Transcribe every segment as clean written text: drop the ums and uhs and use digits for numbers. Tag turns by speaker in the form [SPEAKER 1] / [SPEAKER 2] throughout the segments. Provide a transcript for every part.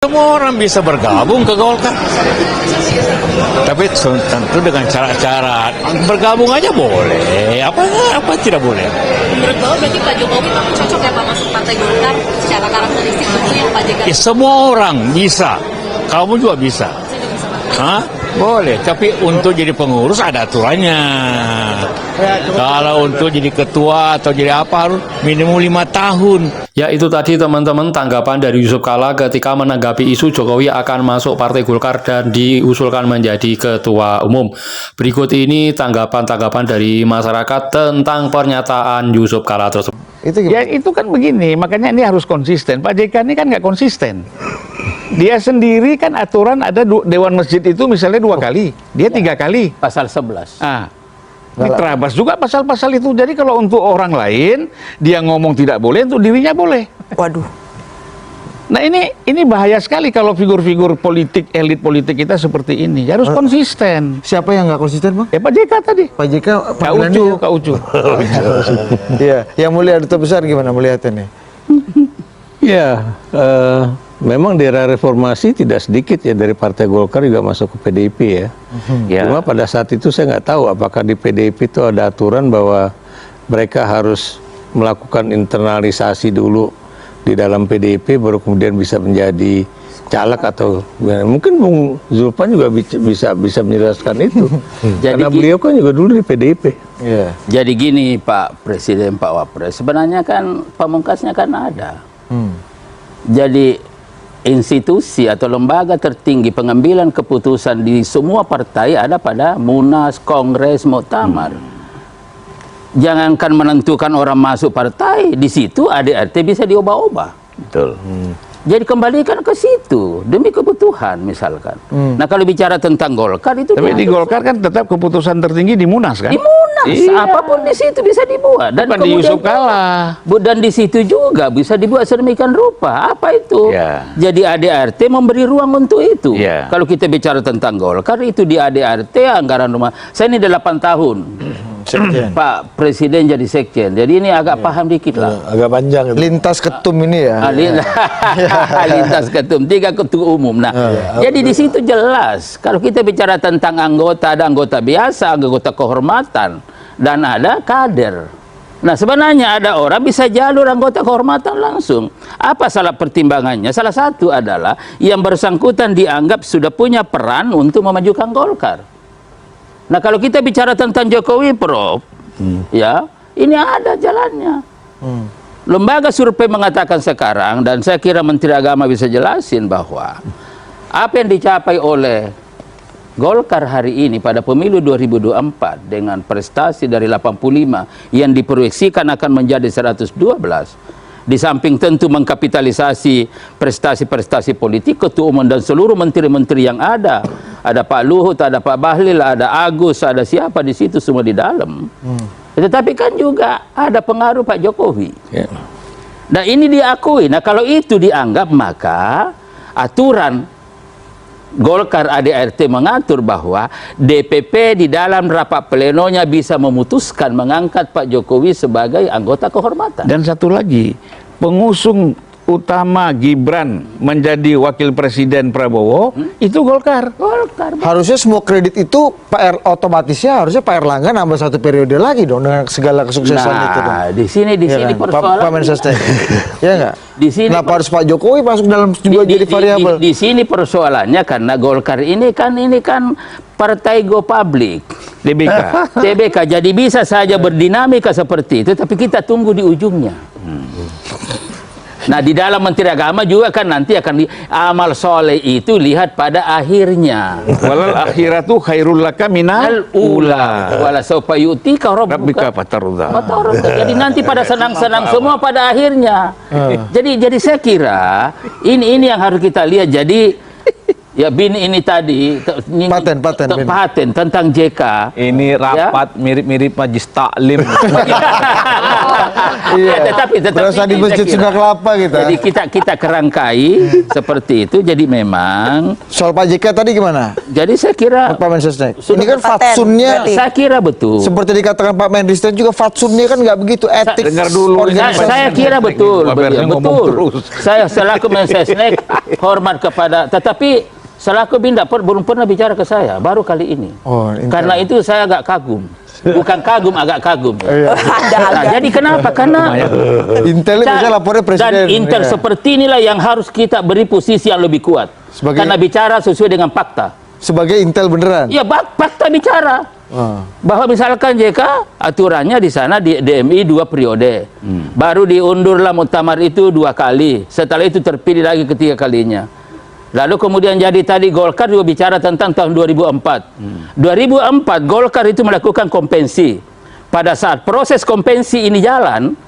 [SPEAKER 1] Semua orang bisa bergabung ke Golkar, tapi tentu dengan cara-cara bergabung aja boleh. Apa tidak boleh?
[SPEAKER 2] Menurut Bapak berarti Pak Jokowi memang cocok ya Pak masuk Partai Golkar secara karakteristik itu yang Pak JK.
[SPEAKER 1] Ya, semua orang bisa, kamu juga bisa. Hah? Boleh, tapi untuk jadi pengurus ada aturannya. Kalau untuk jadi ketua atau jadi apa harus minimum 5 tahun.
[SPEAKER 3] Ya, itu tadi teman-teman tanggapan dari Yusuf Kalla ketika menanggapi isu Jokowi akan masuk Partai Golkar dan diusulkan menjadi ketua umum. Berikut ini tanggapan-tanggapan dari masyarakat tentang pernyataan Yusuf Kalla tersebut.
[SPEAKER 1] Ya itu kan begini, makanya ini harus konsisten. Pak JK ini kan nggak konsisten. Dia sendiri kan aturan ada Dewan Masjid itu misalnya 2 kali, dia 3 kali.
[SPEAKER 4] Pasal 11.
[SPEAKER 1] Ini terabas juga pasal-pasal itu. Jadi kalau untuk orang lain dia ngomong tidak boleh, untuk dirinya boleh.
[SPEAKER 5] Waduh.
[SPEAKER 1] Nah ini bahaya sekali kalau figur-figur politik, elit politik kita seperti ini. Harus konsisten.
[SPEAKER 6] Siapa yang nggak konsisten, Bang?
[SPEAKER 1] Ya Pak JK tadi.
[SPEAKER 6] Pak JK
[SPEAKER 1] Kak Ucu.
[SPEAKER 6] Iya, yang mulia Duta Besar gimana melihatnya nih?
[SPEAKER 7] Ya, memang di era reformasi tidak sedikit ya dari Partai Golkar juga masuk ke PDIP ya. Cuma pada saat itu saya nggak tahu apakah di PDIP itu ada aturan bahwa mereka harus melakukan internalisasi dulu di dalam PDIP baru kemudian bisa menjadi caleg atau mungkin Bung Zulfan juga bisa menjelaskan itu. Karena beliau kan juga dulu di PDIP.
[SPEAKER 6] Iya.
[SPEAKER 4] Jadi gini Pak Presiden, Pak Wapres, sebenarnya kan pamungkasnya kan ada. Jadi institusi atau lembaga tertinggi pengambilan keputusan di semua partai ada pada Munas, Kongres, Muktamar. Jangankan menentukan orang masuk partai, di situ ADRT bisa diubah-ubah.
[SPEAKER 1] Betul.
[SPEAKER 4] Jadi kembalikan ke situ demi kebutuhan misalkan. Nah kalau bicara tentang Golkar itu.
[SPEAKER 1] Tapi di Golkar kan tetap keputusan tertinggi di Munas kan?
[SPEAKER 4] Di Munas,
[SPEAKER 1] Iya.
[SPEAKER 4] apapun di situ bisa dibuat. Dan
[SPEAKER 1] Bukan di Yusuf Kalla.
[SPEAKER 4] Dan di situ juga bisa dibuat sedemikian rupa. Apa itu?
[SPEAKER 1] Ya.
[SPEAKER 4] Jadi ADRT memberi ruang untuk itu.
[SPEAKER 1] Ya.
[SPEAKER 4] Kalau kita bicara tentang Golkar itu di ADRT anggaran rumah. Saya ini 8 tahun.
[SPEAKER 6] Sekjen.
[SPEAKER 4] Pak Presiden jadi sekjen. Jadi ini agak paham dikit lah.
[SPEAKER 7] Agak panjang itu.
[SPEAKER 6] Lintas ketum ini ya.
[SPEAKER 4] Lintas ketum, 3 ketua umum. Nah, jadi di situ jelas. Kalau kita bicara tentang anggota, ada anggota biasa, anggota kehormatan, dan ada kader. Nah, sebenarnya ada orang bisa jalur anggota kehormatan langsung. Apa salah pertimbangannya? Salah satu adalah yang bersangkutan dianggap sudah punya peran untuk memajukan Golkar. Nah, kalau kita bicara tentang Jokowi, Prof, ya, ini ada jalannya. Lembaga survei mengatakan sekarang, dan saya kira Menteri Agama bisa jelasin bahwa apa yang dicapai oleh Golkar hari ini pada pemilu 2024 dengan prestasi dari 85 yang diproyeksikan akan menjadi 112. Di samping tentu mengkapitalisasi prestasi-prestasi politik ketua umum dan seluruh menteri-menteri yang ada Pak Luhut, ada Pak Bahlil, ada Agus, ada siapa di situ semua di dalam. Tetapi kan juga ada pengaruh Pak Jokowi. Nah ini diakui. Nah kalau itu dianggap maka aturan Golkar ADRT mengatur bahwa DPP di dalam rapat plenonya bisa memutuskan mengangkat Pak Jokowi sebagai anggota kehormatan.
[SPEAKER 1] Dan satu lagi, pengusung utama Gibran menjadi wakil presiden Prabowo itu Golkar.
[SPEAKER 6] Harusnya semua kredit itu otomatisnya harusnya Pak Erlangga nambah 1 periode lagi dong dengan segala kesuksesan itu dong.
[SPEAKER 4] Nah, di sini
[SPEAKER 6] Iya kan?
[SPEAKER 4] persoalan.
[SPEAKER 6] Pak Mensesnek. Ya enggak?
[SPEAKER 4] Di sini
[SPEAKER 6] Kenapa harus Pak Jokowi masuk dalam juga jadi variabel?
[SPEAKER 4] Di sini persoalannya karena Golkar ini kan partai go public. TBK. Jadi bisa saja berdinamika seperti itu, tapi kita tunggu di ujungnya. Nah di dalam Menteri Agama juga kan nanti akan amal soleh itu lihat pada akhirnya.
[SPEAKER 1] Walal akhiratu khairul laka minal ula.
[SPEAKER 4] Wala sawfa yu'tika
[SPEAKER 1] Rabbika
[SPEAKER 4] rabbuka
[SPEAKER 1] fatarudha.
[SPEAKER 4] Jadi nanti pada senang-senang semua pada akhirnya. Jadi saya kira ini yang harus kita lihat. Jadi Ya BIN ini tadi paten tentang JK.
[SPEAKER 5] Ini rapat mirip-mirip majlis taklim.
[SPEAKER 6] Iya.
[SPEAKER 4] Tetapi
[SPEAKER 6] berasa di
[SPEAKER 4] ini
[SPEAKER 6] Masjid
[SPEAKER 4] saya kira.
[SPEAKER 6] Sunda Kelapa kita.
[SPEAKER 4] Jadi kita kerangkai seperti itu. Jadi memang.
[SPEAKER 6] Soal Pak JK tadi gimana?
[SPEAKER 4] Jadi saya kira.
[SPEAKER 6] Pak Mensesnek.
[SPEAKER 4] Sudah
[SPEAKER 6] Ini kan
[SPEAKER 8] paten,
[SPEAKER 6] fatsunnya.
[SPEAKER 8] berarti.
[SPEAKER 4] Saya kira betul.
[SPEAKER 6] Seperti dikatakan Pak Menristek juga fatsunnya kan nggak begitu etik.
[SPEAKER 1] dengar dulu.
[SPEAKER 4] Saya kira betul,
[SPEAKER 1] Pak Persnya ngomong
[SPEAKER 4] betul.
[SPEAKER 1] terus.
[SPEAKER 4] Saya selaku Mensesnek hormat kepada, tetapi selaku BIN belum pernah bicara ke saya, baru kali ini.
[SPEAKER 6] Oh,
[SPEAKER 4] Karena itu saya agak kagum, bukan kagum, agak kagum. Nah, jadi kenapa? Karena
[SPEAKER 6] Intel bisa lapornya presiden.
[SPEAKER 4] dan Intel
[SPEAKER 6] Iya.
[SPEAKER 4] seperti inilah yang harus kita beri posisi yang lebih kuat. Karena bicara sesuai dengan fakta.
[SPEAKER 6] Sebagai Intel beneran.
[SPEAKER 4] Ya, fakta bicara. Bahwa misalkan JK aturannya di sana di DMI 2 periode, baru diundurlah muktamar itu 2 kali, setelah itu terpilih lagi ketiga kalinya. Lalu kemudian jadi tadi Golkar juga bicara tentang tahun 2004. 2004 Golkar itu melakukan kompensi. Pada saat proses kompensi ini jalan,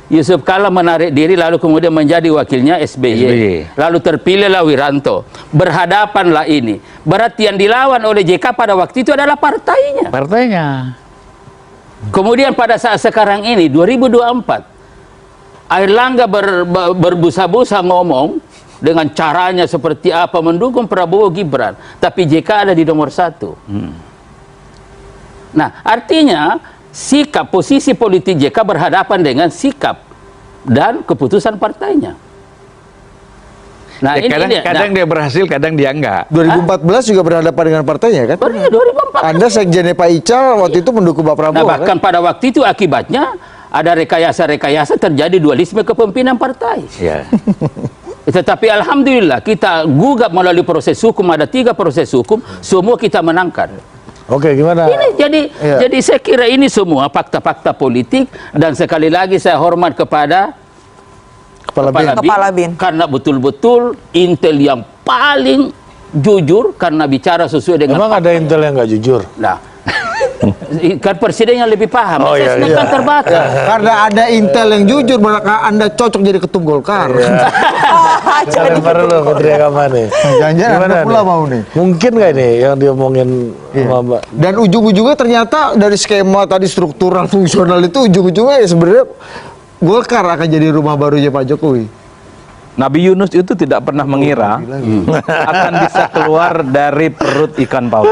[SPEAKER 4] Yusuf Kala menarik diri lalu kemudian menjadi wakilnya SBY. Lalu terpilihlah Wiranto. Berhadapanlah ini. Berarti yang dilawan oleh JK pada waktu itu adalah partainya. Kemudian pada saat sekarang ini 2024 Airlangga berbusa-busa ngomong dengan caranya seperti apa mendukung Prabowo Gibran, tapi JK ada di nomor 1. Nah, artinya sikap posisi politik JK berhadapan dengan sikap dan keputusan partainya. Nah,
[SPEAKER 1] Ya, kadang dia berhasil, kadang dia enggak.
[SPEAKER 6] 2014 juga berhadapan dengan partainya kan?
[SPEAKER 4] Baru 2004.
[SPEAKER 6] Anda sekjennya Pak Ical waktu itu mendukung Pak Prabowo.
[SPEAKER 4] Nah, bahkan pada waktu itu akibatnya ada rekayasa-rekayasa terjadi dualisme kepemimpinan partai.
[SPEAKER 1] Ya.
[SPEAKER 4] Tetapi alhamdulillah kita gugat melalui proses hukum, ada 3 proses hukum, semua kita menangkan.
[SPEAKER 6] Oke, gimana?
[SPEAKER 4] Ini jadi saya kira ini semua fakta-fakta politik, dan sekali lagi saya hormat kepada
[SPEAKER 8] Kepala BIN.
[SPEAKER 4] karena betul-betul Intel yang paling jujur karena bicara sesuai dengan
[SPEAKER 9] Emang ada Intel yang nggak jujur?
[SPEAKER 4] Nah, kan presiden yang lebih paham.
[SPEAKER 9] Oh, iya,
[SPEAKER 4] Saya kan terbatas.
[SPEAKER 6] Karena ada Intel yang jujur, maka Anda cocok jadi ketum Golkar.
[SPEAKER 8] Jadi
[SPEAKER 9] Baru lo Putri Akamani.
[SPEAKER 6] Jangan-jangan Anda pula mau nih.
[SPEAKER 9] Mungkin nggak ini yang diomongin sama Mbak?
[SPEAKER 6] Dan ujung-ujungnya ternyata dari skema tadi struktural fungsional itu ujung-ujungnya ya sebenarnya Golkar akan jadi rumah barunya Pak Jokowi.
[SPEAKER 5] Nabi Yunus itu tidak pernah mengira akan bisa keluar dari perut ikan paus.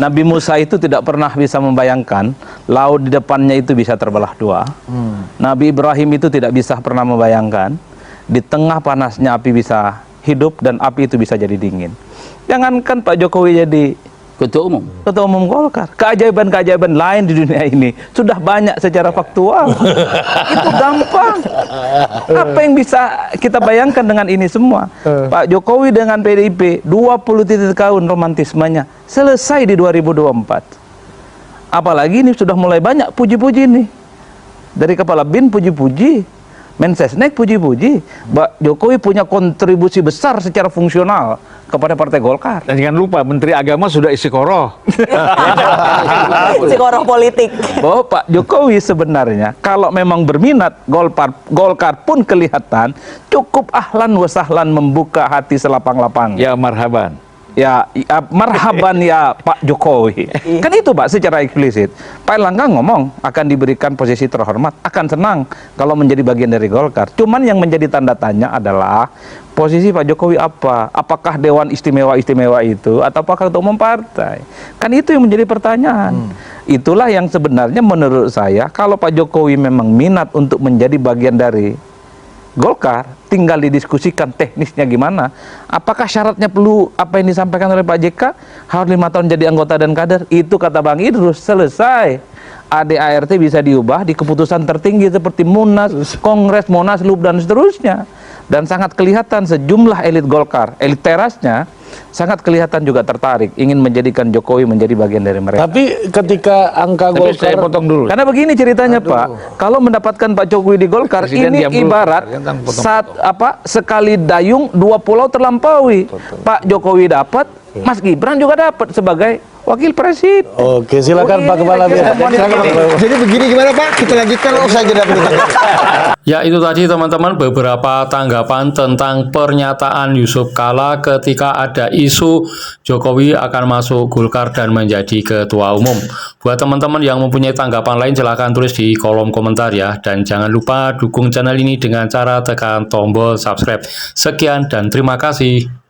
[SPEAKER 5] Nabi Musa itu tidak pernah bisa membayangkan laut di depannya itu bisa terbelah 2. Nabi Ibrahim itu tidak bisa pernah membayangkan di tengah panasnya api bisa hidup dan api itu bisa jadi dingin. Jangankan Pak Jokowi jadi
[SPEAKER 4] Ketua Umum
[SPEAKER 5] Golkar, keajaiban-keajaiban lain di dunia ini sudah banyak secara faktual. Itu gampang. Apa yang bisa kita bayangkan dengan ini semua? Pak Jokowi dengan PDIP 20 tahun romantismenya selesai di 2024. Apalagi ini sudah mulai banyak puji-puji nih. Dari kepala BIN puji-puji, Mensesnek puji-puji, Pak Jokowi punya kontribusi besar secara fungsional kepada Partai Golkar.
[SPEAKER 1] Dan jangan lupa Menteri Agama sudah istiqoroh.
[SPEAKER 8] psikologi politik.
[SPEAKER 5] Bahwa Pak Jokowi sebenarnya kalau memang berminat, Golkar pun kelihatan cukup ahlan wa sahlan membuka hati selapang-lapang.
[SPEAKER 1] Ya marhaban.
[SPEAKER 5] Ya, marhaban ya Pak Jokowi. Kan itu Pak secara eksplisit. Pak Erlangga ngomong akan diberikan posisi terhormat, akan senang kalau menjadi bagian dari Golkar. Cuman yang menjadi tanda tanya adalah posisi Pak Jokowi apa? Apakah Dewan Istimewa-Istimewa itu atau apakah ketua umum partai? Kan itu yang menjadi pertanyaan. Itulah yang sebenarnya menurut saya kalau Pak Jokowi memang minat untuk menjadi bagian dari Golkar, tinggal didiskusikan teknisnya gimana. Apakah syaratnya perlu apa yang disampaikan oleh Pak JK? Harus 5 tahun jadi anggota dan kader. Itu kata Bang Idrus, selesai. ADART bisa diubah di keputusan tertinggi seperti Munas, Kongres, Munaslup, dan seterusnya. Dan sangat kelihatan sejumlah elit Golkar, elit terasnya, sangat kelihatan juga tertarik ingin menjadikan Jokowi menjadi bagian dari mereka.
[SPEAKER 9] Tapi ketika angka
[SPEAKER 1] Tapi
[SPEAKER 9] Golkar,
[SPEAKER 1] saya potong dulu.
[SPEAKER 5] Karena begini ceritanya Pak, kalau mendapatkan Pak Jokowi di Golkar,
[SPEAKER 1] Presiden
[SPEAKER 5] ini
[SPEAKER 1] diam dulu,
[SPEAKER 5] ibarat
[SPEAKER 1] Pak. Potong.
[SPEAKER 5] sekali dayung 2 pulau terlampaui. Pak Jokowi dapat, Mas Gibran juga dapat sebagai wakil presiden.
[SPEAKER 9] Oke, silakan Pak Kepala Bin.
[SPEAKER 6] Jadi begini gimana Pak? Kita lanjutkan usai jeda berikut.
[SPEAKER 3] Ya, itu tadi teman-teman beberapa tanggapan tentang pernyataan Yusuf Kalla ketika ada isu Jokowi akan masuk Golkar dan menjadi ketua umum. Buat teman-teman yang mempunyai tanggapan lain silahkan tulis di kolom komentar ya. Dan jangan lupa dukung channel ini dengan cara tekan tombol subscribe. Sekian dan terima kasih.